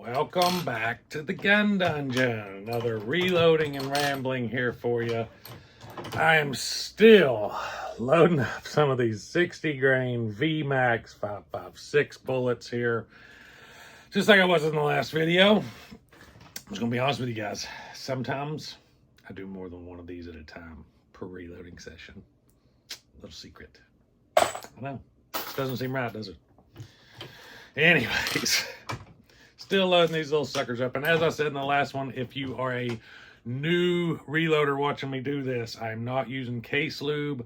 Welcome back to the gun dungeon. Another reloading and rambling here for you. I am still loading up some of these 60 grain VMAX 5.56 bullets here, just like I was in the last video. I'm just gonna be honest with you guys. Sometimes I do more than one of these at a time per reloading session. Little secret. I know. Doesn't seem right, does it? Anyways, still loading these little suckers up. And as I said in the last one, if you are a new reloader watching me do this, I'm not using case lube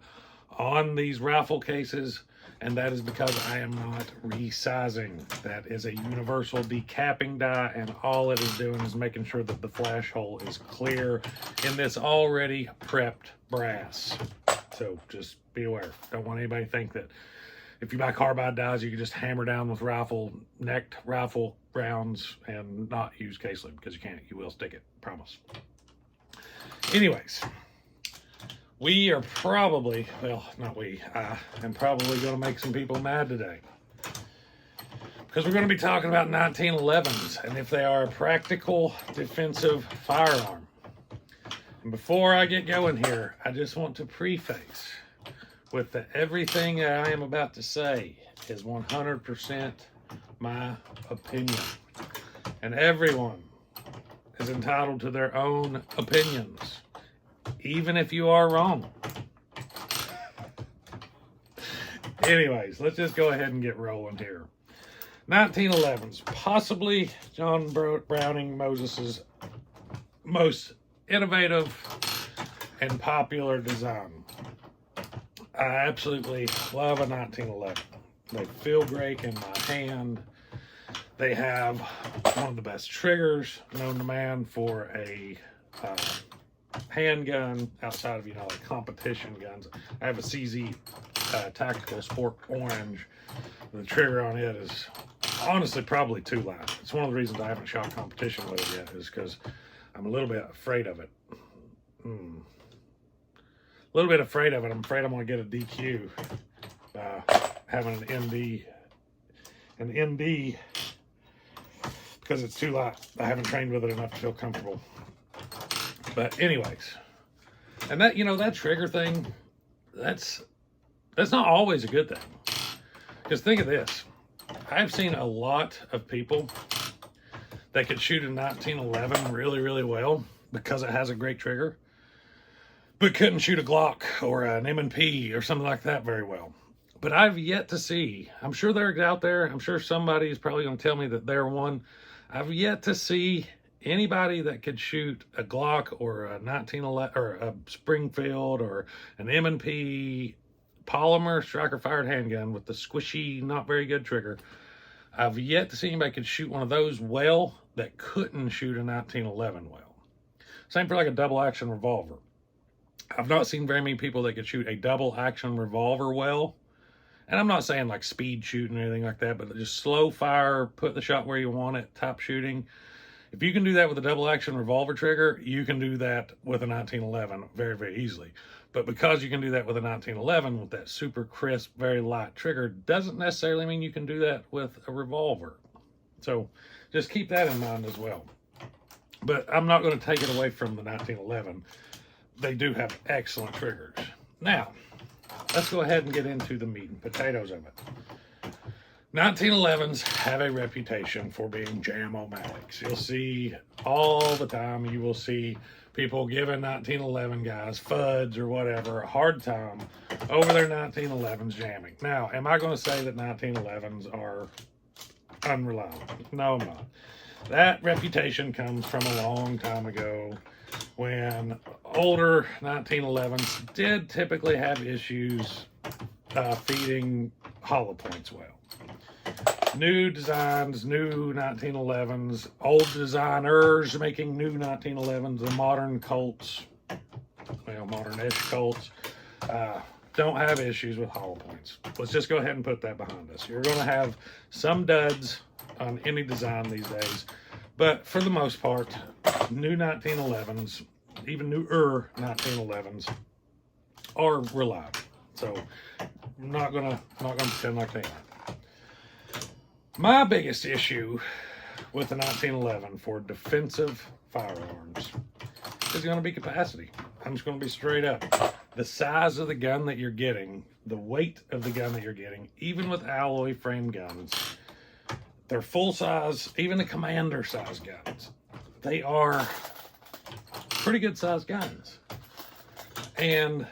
on these rifle cases, and that is because I am not resizing. That is a universal decapping die, and all it is doing is making sure that the flash hole is clear in this already prepped brass. So just be aware. Don't want anybody to think that if you buy carbide dies, you can just hammer down with necked rifle rounds and not use case lube, because you can't. You will stick it, promise. Anyways, we are probably, well, not we, I am probably going to make some people mad today, because we're going to be talking about 1911s and if they are a practical defensive firearm. And before I get going here, I just want to preface with that everything I am about to say is 100% my opinion. And everyone is entitled to their own opinions, even if you are wrong. Anyways, let's just go ahead and get rolling here. 1911s, possibly John Browning Moses's most innovative and popular design. I absolutely love a 1911. They feel great in my hand. They have one of the best triggers known to man for a handgun outside of, like competition guns. I have a CZ Tactical Sport Orange. The trigger on it is honestly probably too loud. It's one of the reasons I haven't shot competition with it yet, is because I'm a little bit afraid of it. A little bit afraid of it. I'm afraid I'm going to get a DQ by having an ND because it's too light. I haven't trained with it enough to feel comfortable. But anyways, and that, that trigger thing, that's not always a good thing. Because think of this. I've seen a lot of people that could shoot a 1911 really, really well because it has a great trigger, but couldn't shoot a Glock or an M&P or something like that very well. But I've yet to see, I'm sure they're out there, I'm sure somebody is probably going to tell me that they're one. I've yet to see anybody that could shoot a Glock or a 1911 or a Springfield or an M&P polymer striker-fired handgun with the squishy, not very good trigger. I've yet to see anybody could shoot one of those well that couldn't shoot a 1911 well. Same for like a double-action revolver. I've not seen very many people that could shoot a double action revolver well. And I'm not saying like speed shooting or anything like that, but just slow fire, put the shot where you want it, top shooting. If you can do that with a double action revolver trigger, you can do that with a 1911 very, very easily. But because you can do that with a 1911 with that super crisp, very light trigger, doesn't necessarily mean you can do that with a revolver. So just keep that in mind as well. But I'm not going to take it away from the 1911. They do have excellent triggers. Now, let's go ahead and get into the meat and potatoes of it. 1911s have a reputation for being jam-o-matics. You'll see all the time, you will see people giving 1911 guys, FUDs or whatever, a hard time over their 1911s jamming. Now, am I going to say that 1911s are unreliable? No, I'm not. That reputation comes from a long time ago, when older 1911s did typically have issues feeding hollow points well. New designs, new 1911s, old designers making new 1911s, the modern Colts, modern-ish Colts, don't have issues with hollow points. Let's just go ahead and put that behind us. You're going to have some duds on any design these days, but for the most part, new 1911s, even newer 1911s, are reliable. So I'm not gonna pretend like they aren't. My biggest issue with the 1911 for defensive firearms is going to be capacity. I'm just going to be straight up. The size of the gun that you're getting, the weight of the gun that you're getting, even with alloy frame guns, they're full size, even the commander size guns, they are pretty good size guns. And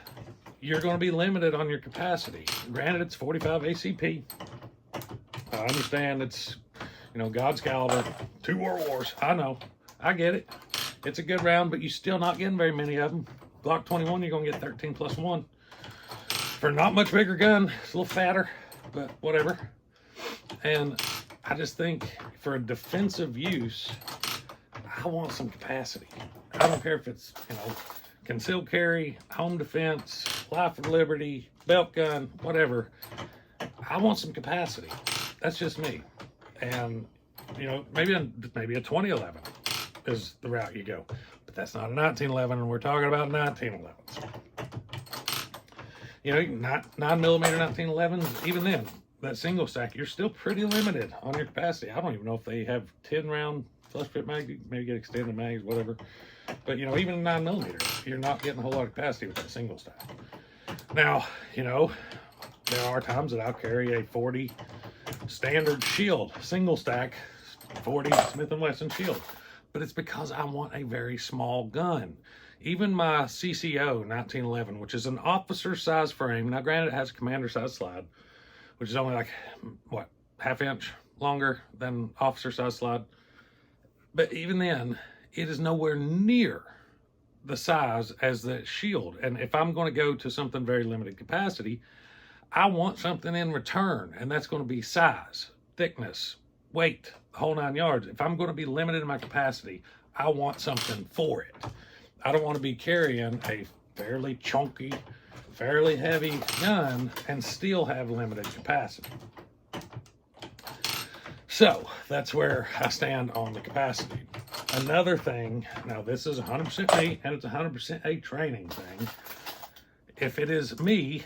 you're going to be limited on your capacity. Granted, it's 45 ACP. I understand it's, you know, God's caliber, 2 World Wars. I know, I get it. It's a good round, but you're still not getting very many of them. Glock 21, you're going to get 13 plus 1. For a not much bigger gun, it's a little fatter, but whatever. And I just think for a defensive use, I want some capacity. I don't care if it's, you know, concealed carry, home defense, life and liberty, belt gun, whatever. I want some capacity. That's just me. And, you know, maybe a 2011 is the route you go. But that's not a 1911, and we're talking about 1911s. You know, 9mm 1911s, even then, that single stack, you're still pretty limited on your capacity. I don't even know if they have 10-round flush fit mags, maybe get extended mags, whatever. But, you know, even 9mm, you're not getting a whole lot of capacity with that single stack. Now, you know, there are times that I'll carry a 40 standard shield, single stack, 40 Smith & Wesson shield. But it's because I want a very small gun. Even my CCO 1911, which is an officer size frame. Now, granted, it has a commander size slide, which is only like, what, ½ inch longer than officer size slide. But even then, it is nowhere near the size as the shield. And if I'm going to go to something very limited capacity, I want something in return, and that's going to be size, thickness, weight, the whole 9 yards. If I'm going to be limited in my capacity, I want something for it. I don't want to be carrying a fairly chunky, fairly heavy gun and still have limited capacity. So that's where I stand on the capacity. Another thing, now this is 100% me, and it's 100% a training thing. If it is me,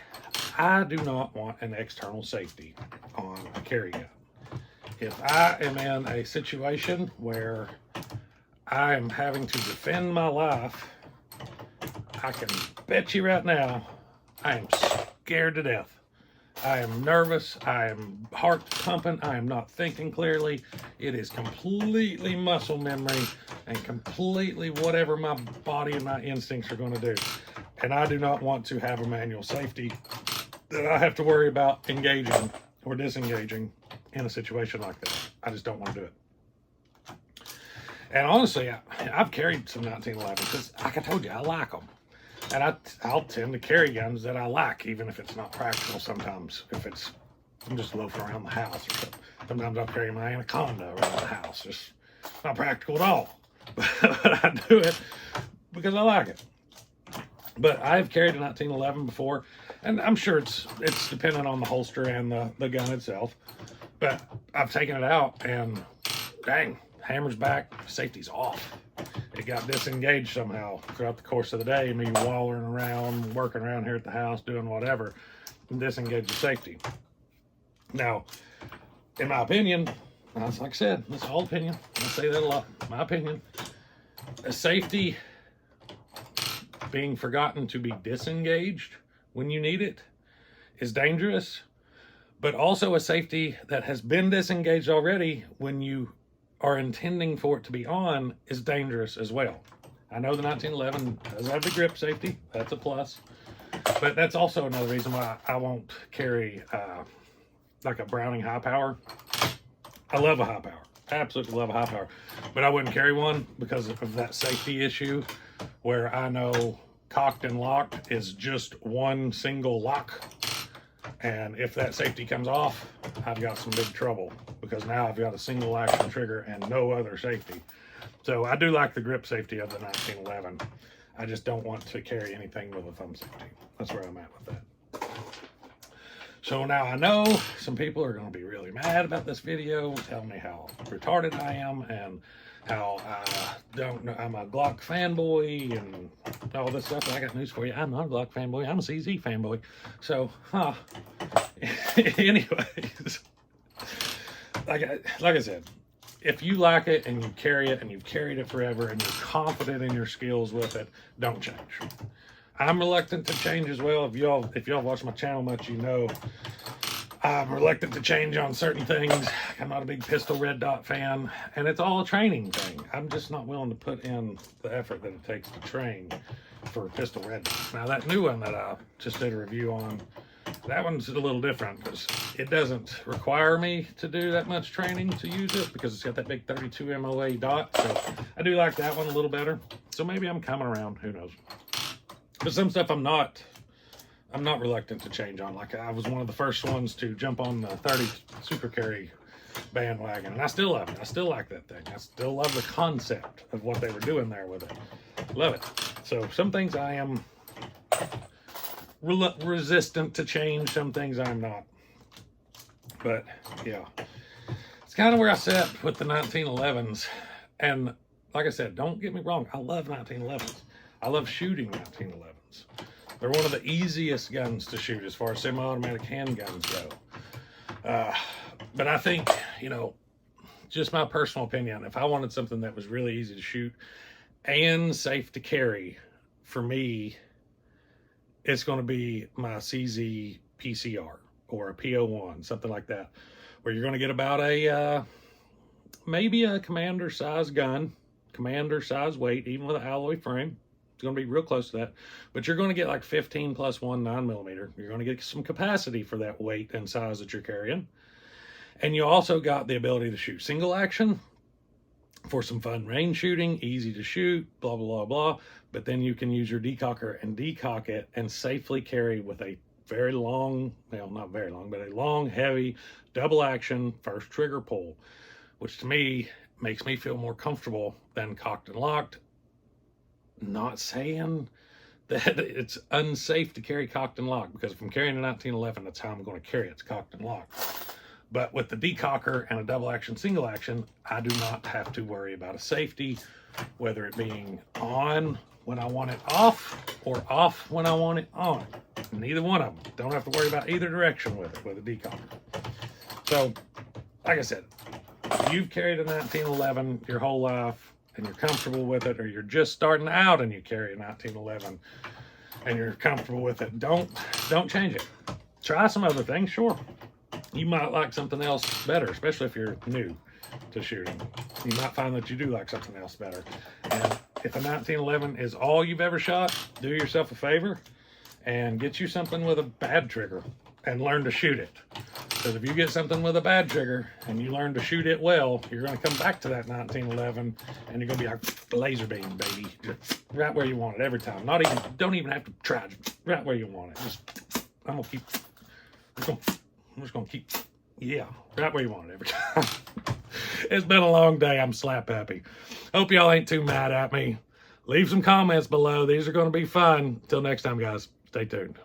I do not want an external safety on a carry gun. If I am in a situation where I am having to defend my life, I can bet you right now, I am scared to death. I am nervous. I am heart pumping. I am not thinking clearly. It is completely muscle memory and completely whatever my body and my instincts are going to do. And I do not want to have a manual safety that I have to worry about engaging or disengaging in a situation like that. I just don't want to do it. And honestly, I've carried some 1911 because, like I told you, I like them. And I'll tend to carry guns that I like, even if it's not practical sometimes. If I'm just loafing around the house or something. Sometimes I'll carry my Anaconda around the house. It's not practical at all. But I do it because I like it. But I've carried a 1911 before, and I'm sure it's dependent on the holster and the gun itself. But I've taken it out, and dang, hammer's back, safety's off. It got disengaged somehow throughout the course of the day, me wallering around, working around here at the house, doing whatever, and disengage the safety. Now, in my opinion, like I said, it's all opinion. I say that a lot. My opinion, a safety being forgotten to be disengaged when you need it is dangerous, but also a safety that has been disengaged already when you are intending for it to be on is dangerous as well. I know the 1911 does have the grip safety. That's a plus. But that's also another reason why I won't carry like a Browning high power. I love a high power. Absolutely love a high power. But I wouldn't carry one because of that safety issue where I know cocked and locked is just one single lock. And if that safety comes off, I've got some big trouble because now I've got a single action trigger and no other safety. So I do like the grip safety of the 1911. I just don't want to carry anything with a thumb safety. That's where I'm at with that. So now I know some people are going to be really mad about this video, telling me how retarded I am and how I don't know, I'm a Glock fanboy and all this stuff. But I got news for you. I'm not a Glock fanboy. I'm a CZ fanboy. So, anyways, like I said, if you like it and you carry it and you've carried it forever and you're confident in your skills with it, don't change. I'm reluctant to change as well. If y'all watch my channel much, you know I'm reluctant to change on certain things. I'm not a big pistol red dot fan, and it's all a training thing. I'm just not willing to put in the effort that it takes to train for pistol red dots. Now that new one that I just did a review on, that one's a little different because it doesn't require me to do that much training to use it because it's got that big 32 MOA dot. So I do like that one a little better. So maybe I'm coming around, who knows. But some stuff I'm not reluctant to change on. Like I was one of the first ones to jump on the 30 Super Carry bandwagon, and I still love it. I still like that thing. I still love the concept of what they were doing there with it. Love it. So some things I am resistant to change, some things I'm not. But yeah, it's kind of where I sit with the 1911s. And like I said, don't get me wrong, I love 1911s. I love shooting 1911s. They're one of the easiest guns to shoot as far as semi-automatic handguns go. But I think, you know, just my personal opinion, if I wanted something that was really easy to shoot and safe to carry, for me, it's going to be my CZ PCR or a PO1, something like that, where you're going to get about a, maybe a commander size gun, commander size weight, even with an alloy frame. It's going to be real close to that, but you're going to get like 15 plus 1 9mm. You're going to get some capacity for that weight and size that you're carrying. And you also got the ability to shoot single action for some fun range shooting, easy to shoot, blah, blah, blah, blah. But then you can use your decocker and decock it and safely carry with a very long, well, not very long, but a long, heavy, double action first trigger pull, which to me makes me feel more comfortable than cocked and locked. Not saying that it's unsafe to carry cocked and locked, because if I'm carrying a 1911, that's how I'm going to carry it. It's cocked and locked. But with the decocker and a double action, single action, I do not have to worry about a safety, whether it being on when I want it off or off when I want it on. Neither one of them. Don't have to worry about either direction with it, with a decocker. So, like I said, if you've carried a 1911 your whole life and you're comfortable with it, or you're just starting out and you carry a 1911 and you're comfortable with it, don't change it. Try some other things, sure. You might like something else better, especially if you're new to shooting. You might find that you do like something else better. And if a 1911 is all you've ever shot, do yourself a favor and get you something with a bad trigger and learn to shoot it. Because if you get something with a bad trigger and you learn to shoot it well, you're going to come back to that 1911 and you're going to be like laser beam, baby. Just right where you want it every time. Don't even have to try. Right where you want it. I'm just gonna keep, yeah, right where you want it every time. It's been a long day. I'm slap happy. Hope y'all ain't too mad at me. Leave some comments below. These are going to be fun. Till next time, guys. Stay tuned.